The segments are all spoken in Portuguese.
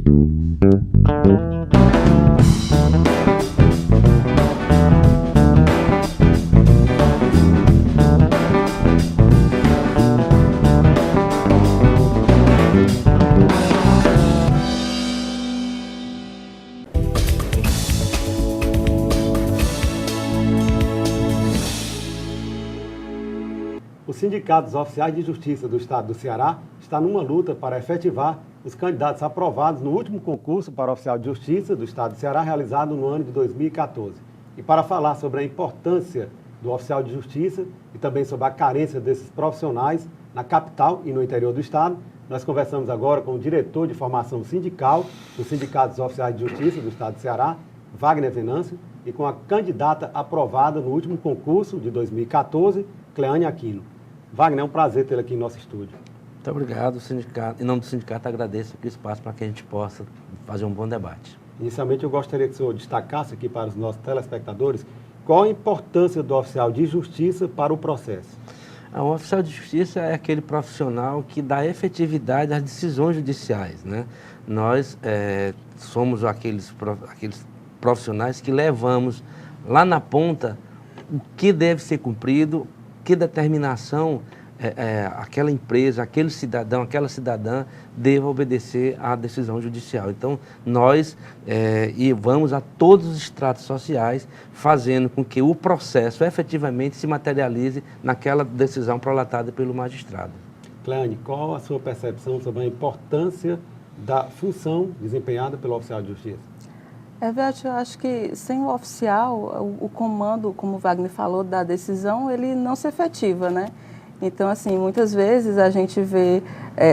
O Sindicato dos Oficiais de Justiça do Estado do Ceará está numa luta para efetivar os candidatos aprovados no último concurso para oficial de justiça do Estado do Ceará, realizado no ano de 2014. E para falar sobre a importância do oficial de justiça e também sobre a carência desses profissionais na capital e no interior do Estado, nós conversamos agora com o diretor de formação sindical do Sindicato dos Oficiais de Justiça do Estado do Ceará, Wagner Venâncio, e com a candidata aprovada no último concurso de 2014, Cleane Aquino. Wagner, é um prazer tê-lo aqui em nosso estúdio. Muito obrigado, sindicato. Em nome do sindicato, agradeço aqui o espaço para que a gente possa fazer um bom debate. Inicialmente, eu gostaria que o senhor destacasse aqui para os nossos telespectadores qual a importância do oficial de justiça para o processo. O oficial de justiça é aquele profissional que dá efetividade às decisões judiciais, né? Nós somos aqueles profissionais que levamos lá na ponta o que deve ser cumprido, que determinação aquela empresa, aquele cidadão, aquela cidadã deva obedecer à decisão judicial. Então, nós vamos a todos os estratos sociais, fazendo com que o processo efetivamente se materialize naquela decisão prolatada pelo magistrado. Cleane, qual a sua percepção sobre a importância da função desempenhada pelo oficial de justiça? Everton, eu acho que sem o oficial, o comando, como o Wagner falou, da decisão, ele não se efetiva, né? Então, assim, muitas vezes a gente vê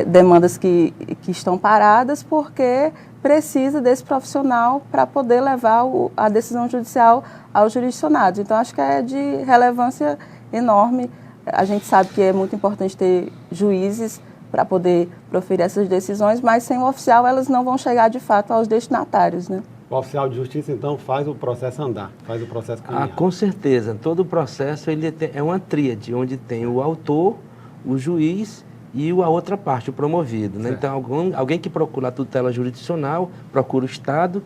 demandas que estão paradas porque precisa desse profissional para poder levar a decisão judicial aos jurisdicionados. Então, acho que é de relevância enorme. A gente sabe que é muito importante ter juízes para poder proferir essas decisões, mas sem o oficial elas não vão chegar de fato aos destinatários, né? O oficial de justiça, então, faz o processo andar, faz o processo caminhar. Com certeza. Todo o processo é uma tríade, onde tem o autor, o juiz e a outra parte, o promovido, né? Então, alguém que procura a tutela jurisdicional, procura o Estado,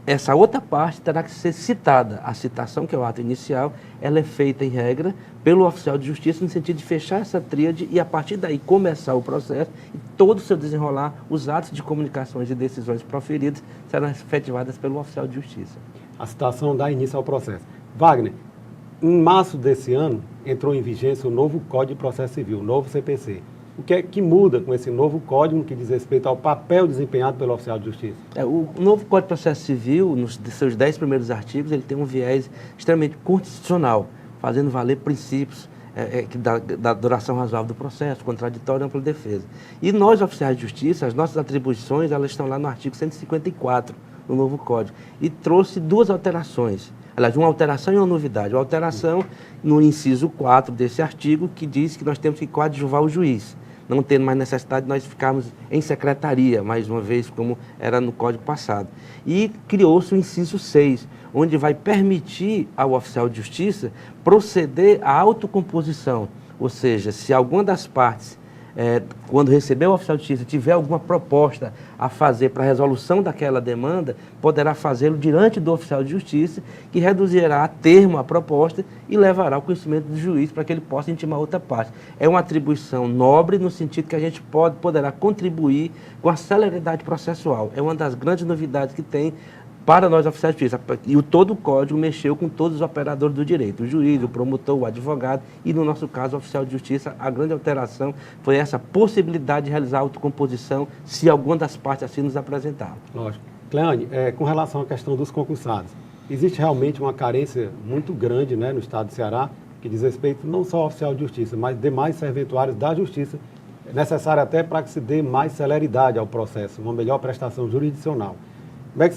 essa outra parte terá que ser citada. A citação, que é o ato inicial, ela é feita, em regra, pelo oficial de justiça, no sentido de fechar essa tríade e, a partir daí, começar o processo e todo o seu desenrolar, os atos de comunicações e decisões proferidas serão efetivadas pelo oficial de justiça. A citação dá início ao processo. Wagner, em março desse ano, entrou em vigência o novo Código de Processo Civil, o novo CPC. O que é que muda com esse novo código que diz respeito ao papel desempenhado pelo oficial de justiça? O novo Código de Processo Civil, nos seus 10 primeiros artigos, ele tem um viés extremamente constitucional, fazendo valer princípios da duração razoável do processo, contraditório e ampla defesa. E nós, oficiais de justiça, as nossas atribuições, elas estão lá no artigo 154 do novo Código. E trouxe duas alterações. Aliás, uma alteração e uma novidade. Uma alteração no inciso 4 desse artigo, que diz que nós temos que coadjuvar o juiz, não tendo mais necessidade de nós ficarmos em secretaria, mais uma vez, como era no Código passado. E criou-se o inciso 6, onde vai permitir ao oficial de justiça proceder à autocomposição, ou seja, se alguma das partes, quando receber o oficial de justiça, tiver alguma proposta a fazer para a resolução daquela demanda, poderá fazê-lo diante do oficial de justiça, que reduzirá a termo a proposta e levará ao conhecimento do juiz para que ele possa intimar outra parte. É uma atribuição nobre no sentido que a gente poderá contribuir com a celeridade processual. É uma das grandes novidades que tem para nós, oficiais de justiça. E todo o código mexeu com todos os operadores do direito, o juiz, o promotor, o advogado e, no nosso caso, o oficial de justiça. A grande alteração foi essa possibilidade de realizar autocomposição, se alguma das partes assim nos apresentar. Lógico. Cleane, com relação à questão dos concursados, existe realmente uma carência muito grande, né, no estado do Ceará, que diz respeito não só ao oficial de justiça, mas demais serventuários da justiça, necessário até para que se dê mais celeridade ao processo, uma melhor prestação jurisdicional. Como é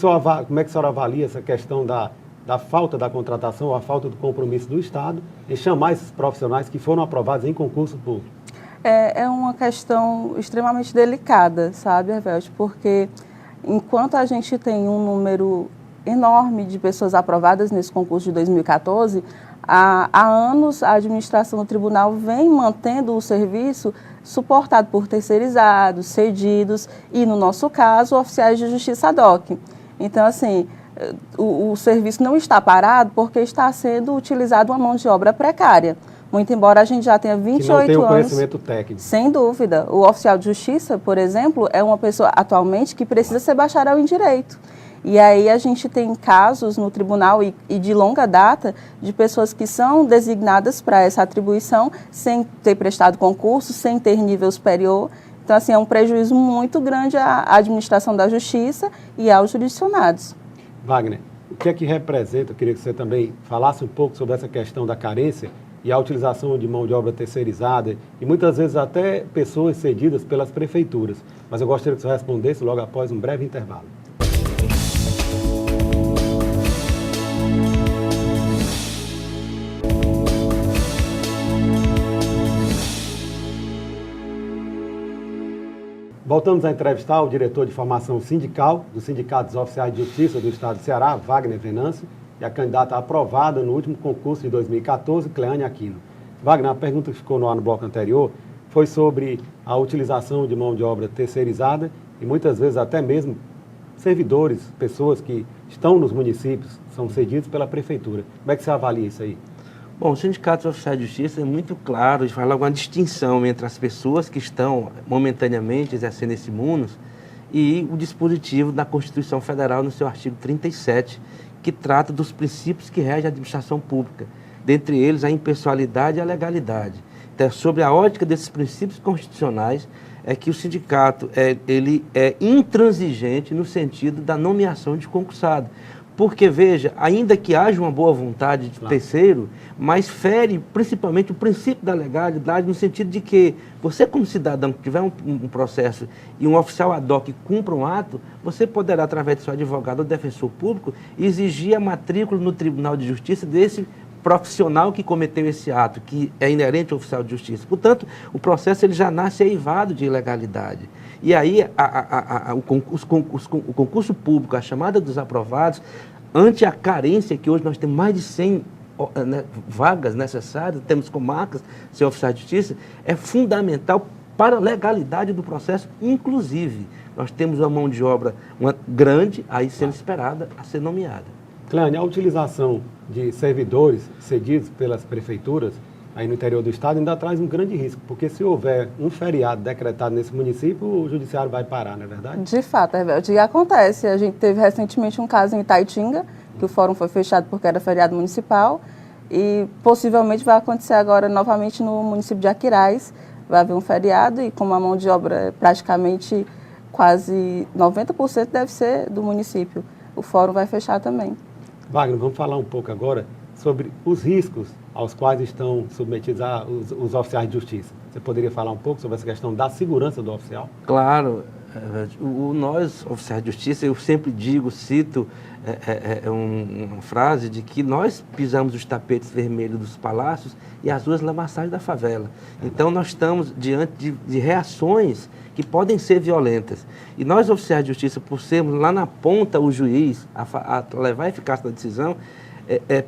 que a senhora avalia essa questão da falta da contratação ou a falta do compromisso do Estado em chamar esses profissionais que foram aprovados em concurso público? É uma questão extremamente delicada, sabe, Everton? Porque enquanto a gente tem um número enorme de pessoas aprovadas nesse concurso de 2014, Há anos, a administração do tribunal vem mantendo o serviço suportado por terceirizados, cedidos e, no nosso caso, oficiais de justiça ad hoc. Então, assim, o serviço não está parado porque está sendo utilizado uma mão de obra precária. Muito embora a gente já tenha 28 que não tem anos... conhecimento técnico. Sem dúvida. O oficial de justiça, por exemplo, é uma pessoa atualmente que precisa ser bacharel em direito. E aí a gente tem casos no tribunal e de longa data de pessoas que são designadas para essa atribuição sem ter prestado concurso, sem ter nível superior. Então, assim, é um prejuízo muito grande à administração da justiça e aos jurisdicionados. Wagner, o que é que representa, eu queria que você também falasse um pouco sobre essa questão da carência e a utilização de mão de obra terceirizada e muitas vezes até pessoas cedidas pelas prefeituras. Mas eu gostaria que você respondesse logo após um breve intervalo. Voltamos a entrevistar o diretor de formação sindical do Sindicato dos Oficiais de Justiça do Estado do Ceará, Wagner Venâncio, e a candidata aprovada no último concurso de 2014, Cleane Aquino. Wagner, a pergunta que ficou no ar no bloco anterior foi sobre a utilização de mão de obra terceirizada e muitas vezes até mesmo servidores, pessoas que estão nos municípios, são cedidos pela prefeitura. Como é que você avalia isso aí? Bom, o Sindicato dos Oficiais de Justiça é muito claro de falar uma distinção entre as pessoas que estão momentaneamente exercendo esse munus e o dispositivo da Constituição Federal no seu artigo 37, que trata dos princípios que regem a administração pública, dentre eles a impessoalidade e a legalidade. Então, sobre a ótica desses princípios constitucionais, é que o sindicato ele é intransigente no sentido da nomeação de concursado. Porque, veja, ainda que haja uma boa vontade de terceiro, mas fere principalmente o princípio da legalidade no sentido de que você, como cidadão que tiver um processo e um oficial ad hoc cumpra um ato, você poderá, através de seu advogado ou defensor público, exigir a matrícula no Tribunal de Justiça desse profissional que cometeu esse ato, que é inerente ao oficial de justiça. Portanto, o processo ele já nasce eivado de ilegalidade. E aí, o concurso público, a chamada dos aprovados, ante a carência que hoje nós temos mais de 100 vagas necessárias, temos comarcas, ser oficial de justiça, é fundamental para a legalidade do processo, inclusive. Nós temos uma mão de obra grande, aí sendo esperada a ser nomeada. Cleane, a utilização de servidores cedidos pelas prefeituras aí no interior do estado ainda traz um grande risco, porque se houver um feriado decretado nesse município, o judiciário vai parar, não é verdade? De fato, Herbert, e acontece. A gente teve recentemente um caso em Itaitinga, que o fórum foi fechado porque era feriado municipal, e possivelmente vai acontecer agora novamente no município de Aquiraz. Vai haver um feriado e como a mão de obra é praticamente quase 90% deve ser do município, o fórum vai fechar também. Wagner, vamos falar um pouco agora sobre os riscos aos quais estão submetidos os oficiais de justiça. Você poderia falar um pouco sobre essa questão da segurança do oficial? Claro. Nós, oficiais de justiça, eu sempre digo, cito uma frase de que nós pisamos os tapetes vermelhos dos palácios e as ruas lamaçais da favela. Então, nós estamos diante de reações que podem ser violentas. E nós, oficiais de justiça, por sermos lá na ponta o juiz a levar a eficácia da decisão,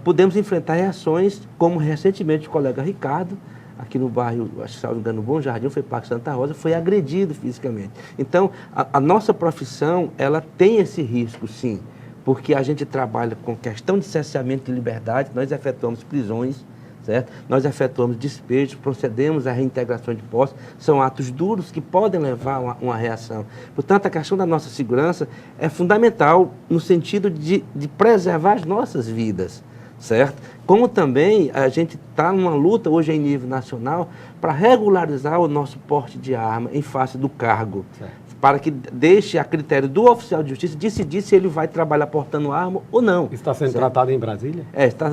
podemos enfrentar reações como recentemente o colega Ricardo, aqui no bairro, acho que salvo engano, Bom Jardim, foi Parque Santa Rosa, foi agredido fisicamente. Então, a nossa profissão, ela tem esse risco, sim, porque a gente trabalha com questão de cerceamento de liberdade, nós efetuamos prisões, certo? Nós efetuamos despejos, procedemos à reintegração de posse, são atos duros que podem levar a uma reação. Portanto, a questão da nossa segurança é fundamental no sentido de preservar as nossas vidas, certo? Como também a gente está numa luta hoje em nível nacional para regularizar o nosso porte de arma em face do cargo, certo, para que deixe a critério do oficial de justiça decidir se ele vai trabalhar portando arma ou não. Isso está sendo certo? tratado em Brasília?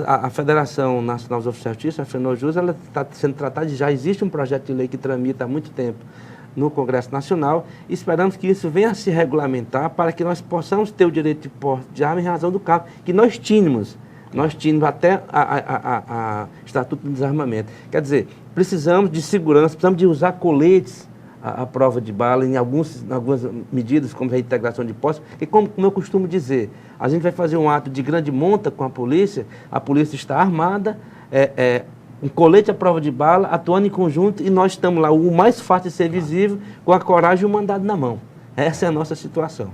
A Federação Nacional dos Oficiais de Justiça, a FENOJUS, ela está sendo tratada, já existe um projeto de lei que tramita há muito tempo no Congresso Nacional, e esperamos que isso venha a se regulamentar para que nós possamos ter o direito de porte de arma em razão do cargo que nós tínhamos até a Estatuto do Desarmamento. Quer dizer, precisamos de segurança, precisamos de usar coletes à prova de bala em algumas medidas, como a reintegração de posse, e como eu costumo dizer, a gente vai fazer um ato de grande monta com a polícia está armada, um colete à prova de bala, atuando em conjunto, e nós estamos lá, o mais fácil de ser visível, com a coragem e o mandado na mão. Essa é a nossa situação.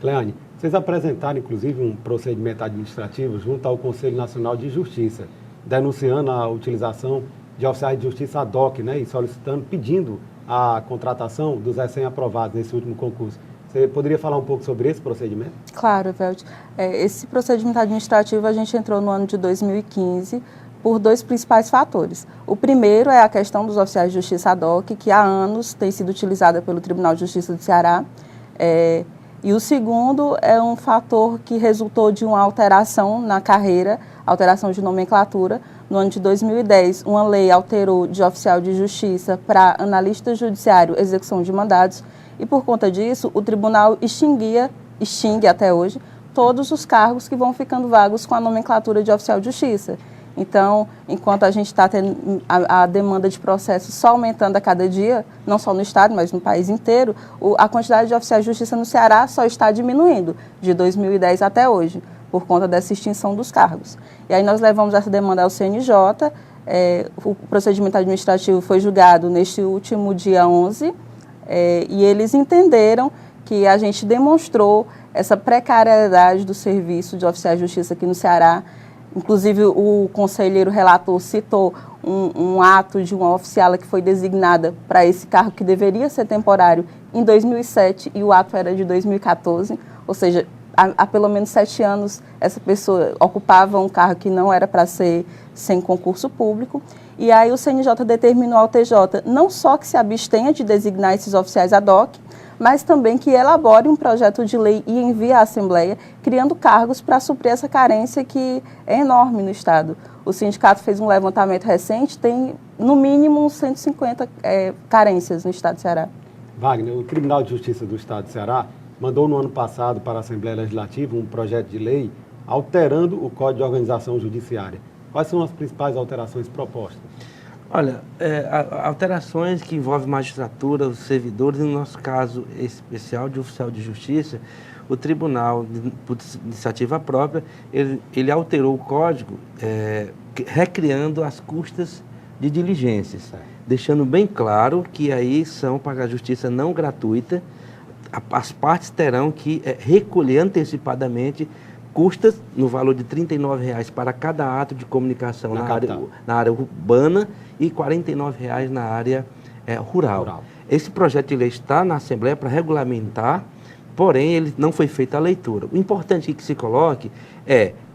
Cleane, vocês apresentaram, inclusive, um procedimento administrativo junto ao Conselho Nacional de Justiça, denunciando a utilização de oficiais de justiça ad hoc, né, e solicitando, pedindo a contratação dos recém-aprovados nesse último concurso. Você poderia falar um pouco sobre esse procedimento? Claro, Velde. Esse procedimento administrativo a gente entrou no ano de 2015 por dois principais fatores. O primeiro é a questão dos oficiais de justiça ad hoc, que há anos tem sido utilizada pelo Tribunal de Justiça do Ceará. E o segundo é um fator que resultou de uma alteração na carreira, alteração de nomenclatura. No ano de 2010, uma lei alterou de oficial de justiça para analista judiciário, execução de mandados, e por conta disso, o tribunal extingue até hoje, todos os cargos que vão ficando vagos com a nomenclatura de oficial de justiça. Então, enquanto a gente está tendo a demanda de processos só aumentando a cada dia, não só no estado, mas no país inteiro, a quantidade de oficiais de justiça no Ceará só está diminuindo, de 2010 até hoje, por conta dessa extinção dos cargos. E aí nós levamos essa demanda ao CNJ, o procedimento administrativo foi julgado neste último dia 11, e eles entenderam que a gente demonstrou essa precariedade do serviço de oficiais de justiça aqui no Ceará. Inclusive, o conselheiro relator citou um ato de uma oficiala que foi designada para esse cargo que deveria ser temporário em 2007 e o ato era de 2014, ou seja, há pelo menos 7 anos essa pessoa ocupava um cargo que não era para ser sem concurso público. E aí o CNJ determinou ao TJ não só que se abstenha de designar esses oficiais ad hoc, mas também que elabore um projeto de lei e envie à Assembleia, criando cargos para suprir essa carência que é enorme no Estado. O sindicato fez um levantamento recente, tem no mínimo 150 carências no Estado do Ceará. Wagner, o Tribunal de Justiça do Estado do Ceará mandou no ano passado para a Assembleia Legislativa um projeto de lei alterando o Código de Organização Judiciária. Quais são as principais alterações propostas? Olha, alterações que envolvem magistratura, os servidores, no nosso caso especial de oficial de justiça, o tribunal, por iniciativa própria, ele alterou o código, recriando as custas de diligências, deixando bem claro que aí são para a justiça não gratuita, as partes terão que recolher antecipadamente custas no valor de R$ 39,00 para cada ato de comunicação na área urbana e R$ 49,00 na área rural. Esse projeto de lei está na Assembleia para regulamentar, porém ele não foi feita a leitura. O importante que se coloque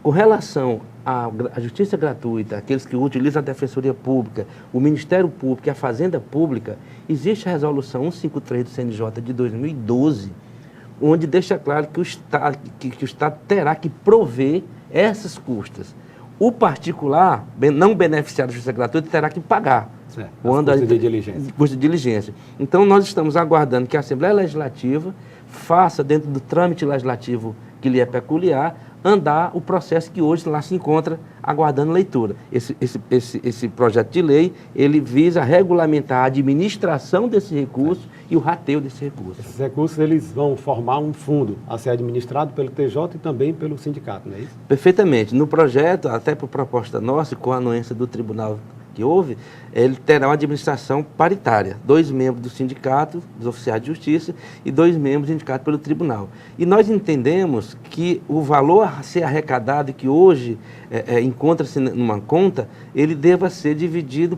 com relação à justiça gratuita, aqueles que utilizam a Defensoria Pública, o Ministério Público e a Fazenda Pública, existe a resolução 153 do CNJ de 2012, onde deixa claro que o Estado terá que prover essas custas. O particular, não beneficiário da justiça gratuita, terá que pagar. Custo de diligência. Custo de diligência. Então, nós estamos aguardando que a Assembleia Legislativa faça, dentro do trâmite legislativo que lhe é peculiar, andar o processo que hoje lá se encontra aguardando leitura. Esse projeto de lei, ele visa regulamentar a administração desse recurso e o rateio desse recurso. Esses recursos, eles vão formar um fundo a ser administrado pelo TJ e também pelo sindicato, não é isso? Perfeitamente. No projeto, até por proposta nossa, com a anuência do tribunal que houve, ele terá uma administração paritária, 2 membros do sindicato, dos oficiais de justiça, e 2 membros indicados pelo tribunal. E nós entendemos que o valor a ser arrecadado, que hoje encontra-se numa conta, ele deva ser dividido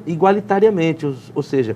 igualitariamente, ou seja,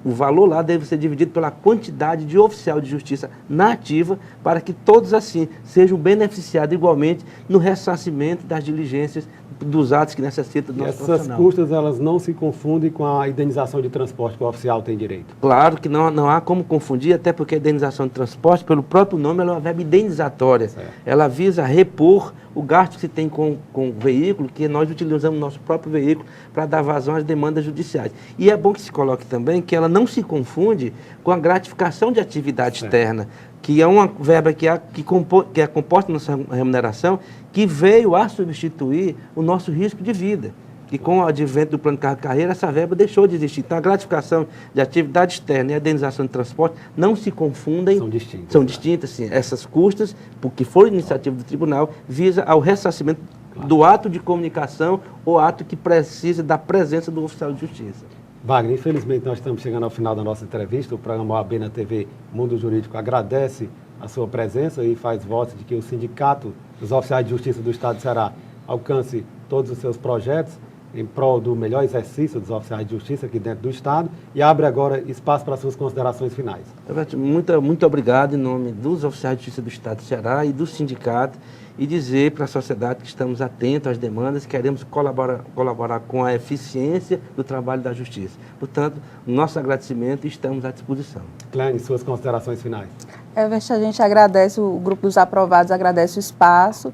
o valor lá deve ser dividido pela quantidade de oficial de justiça na ativa, para que todos assim sejam beneficiados igualmente no ressarcimento das diligências dos atos que necessitam do nosso profissional. Essas custas, elas não se confundem com a indenização de transporte que o oficial tem direito? Claro que não há como confundir, até porque a indenização de transporte, pelo próprio nome, ela é uma verba indenizatória. Certo. Ela visa repor o gasto que se tem com o veículo, que nós utilizamos o nosso próprio veículo para dar vazão às demandas judiciais. E é bom que se coloque também que ela não se confunde com a gratificação de atividade externa, que é uma verba que é composta na nossa remuneração, que veio a substituir o nosso risco de vida. E com o advento do plano de carreira, essa verba deixou de existir. Então, a gratificação de atividade externa e a indenização de transporte não se confundem. São distintas. Sim. Essas custas, porque foi iniciativa do tribunal, visa ao ressarcimento do ato de comunicação ou ato que precisa da presença do oficial de justiça. Wagner, infelizmente nós estamos chegando ao final da nossa entrevista. O programa OAB na TV Mundo Jurídico agradece a sua presença e faz votos de que o Sindicato dos Oficiais de Justiça do Estado do Ceará alcance todos os seus projetos em prol do melhor exercício dos oficiais de justiça aqui dentro do Estado e abre agora espaço para suas considerações finais. Muito obrigado em nome dos oficiais de justiça do Estado do Ceará e do sindicato e dizer para a sociedade que estamos atentos às demandas, queremos colaborar com a eficiência do trabalho da justiça. Portanto, nosso agradecimento e estamos à disposição. Clene, suas considerações finais. Everest, a gente agradece, o Grupo dos Aprovados agradece o espaço,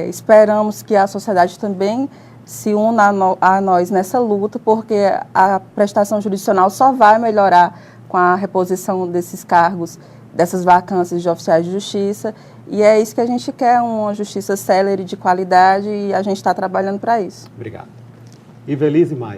esperamos que a sociedade também se una a nós nessa luta, porque a prestação jurisdicional só vai melhorar com a reposição desses cargos, dessas vacâncias de oficiais de justiça, e é isso que a gente quer, uma justiça célere de qualidade, e a gente está trabalhando para isso. Obrigado. Ivelise Maia.